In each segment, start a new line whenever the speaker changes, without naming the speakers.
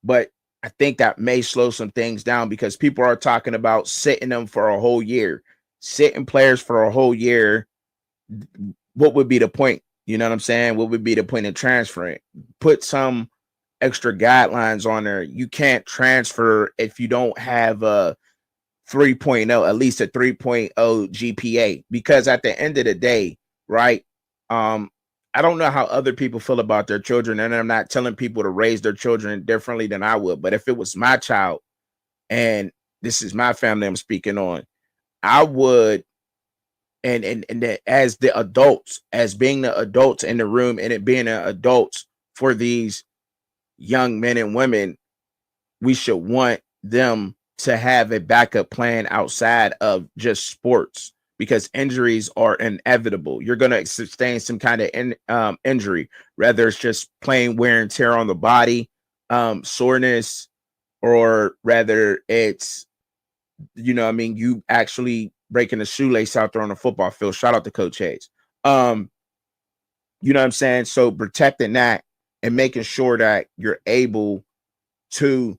but I think that may slow some things down because people are talking about sitting them for a whole year, sitting players for a whole year. What would be the point? You know what I'm saying? What would be the point of transferring? Put some extra guidelines on there. You can't transfer if you don't have a 3.0, at least a 3.0 GPA, because at the end of the day, right? Um, I don't know how other people feel about their children, and I'm not telling people to raise their children differently than I would. But if it was my child, and this is my family I'm speaking on, I would, and that as the adults, as being the adults in the room, and it being the adults for these young men and women, we should want them to have a backup plan outside of just sports, because injuries are inevitable. You're going to sustain some kind of injury, whether it's just plain wear and tear on the body, soreness, or rather it's, you actually breaking a shoelace out there on the football field. Shout out to Coach Hayes. You know what I'm saying? So protecting that and making sure that you're able to,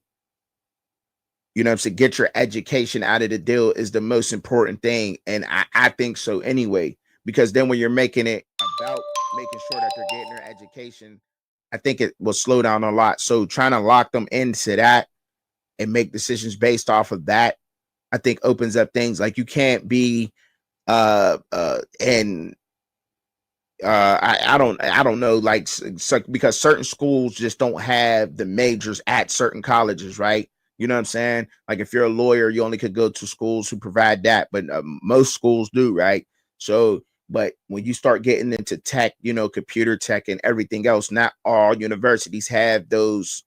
get your education out of the deal is the most important thing. And I think so anyway, because then when you're making it about making sure that they're getting their education, I think it will slow down a lot. So trying to lock them into that and make decisions based off of that, I think opens up things. Like you can't be and I don't know, like, so, because certain schools just don't have the majors at certain colleges, right? You know what I'm saying? Like if you're a lawyer, you only could go to schools who provide that, but most schools do, right? So, but when you start getting into tech, computer tech and everything else, not all universities have those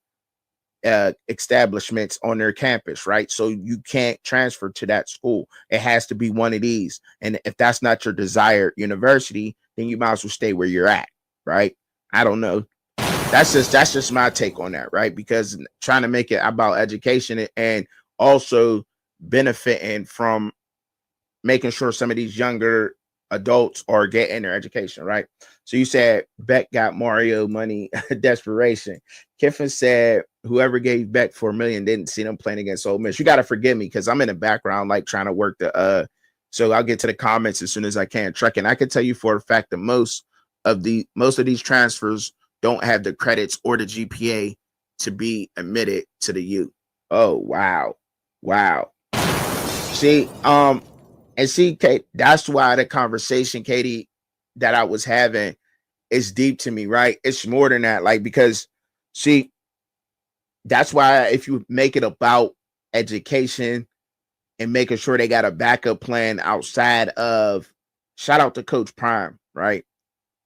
establishments on their campus, right? So you can't transfer to that school. It has to be one of these. And if that's not your desired university, then you might as well stay where you're at, right? I don't know. That's just my take on that, right? Because trying to make it about education and also benefiting from making sure some of these younger adults are getting their education, right? So you said Beck got Mario money, desperation. Kiffin said whoever gave Beck 4 million didn't see them playing against Ole Miss. You got to forgive me because I'm in the background, like trying to work the so I'll get to the comments as soon as I can. Truck, and I can tell you for a fact that most of these transfers don't have the credits or the GPA to be admitted to the U. Oh wow. See, and see, Kate, that's why the conversation, Katie, that I was having is deep to me, right? It's more than that. Like, because see, that's why if you make it about education and making sure they got a backup plan outside of, shout out to Coach Prime, right?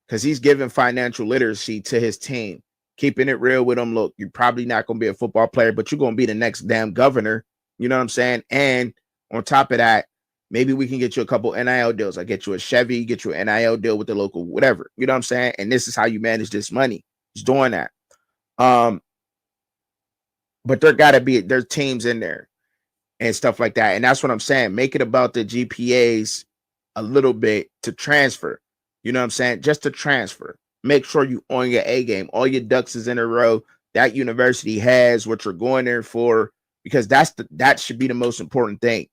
Because he's giving financial literacy to his team, keeping it real with them. Look, you're probably not going to be a football player, but you're going to be the next damn governor. You know what I'm saying? And on top of that, maybe we can get you a couple NIL deals. I get you a Chevy, get you an NIL deal with the local, whatever. You know what I'm saying? And this is how you manage this money. He's doing that. But there's teams in there and stuff like that. And that's what I'm saying. Make it about the GPAs a little bit to transfer. You know what I'm saying? Just to transfer. Make sure you on your A game. All your ducks is in a row. That university has what you're going there for, because that should be the most important thing.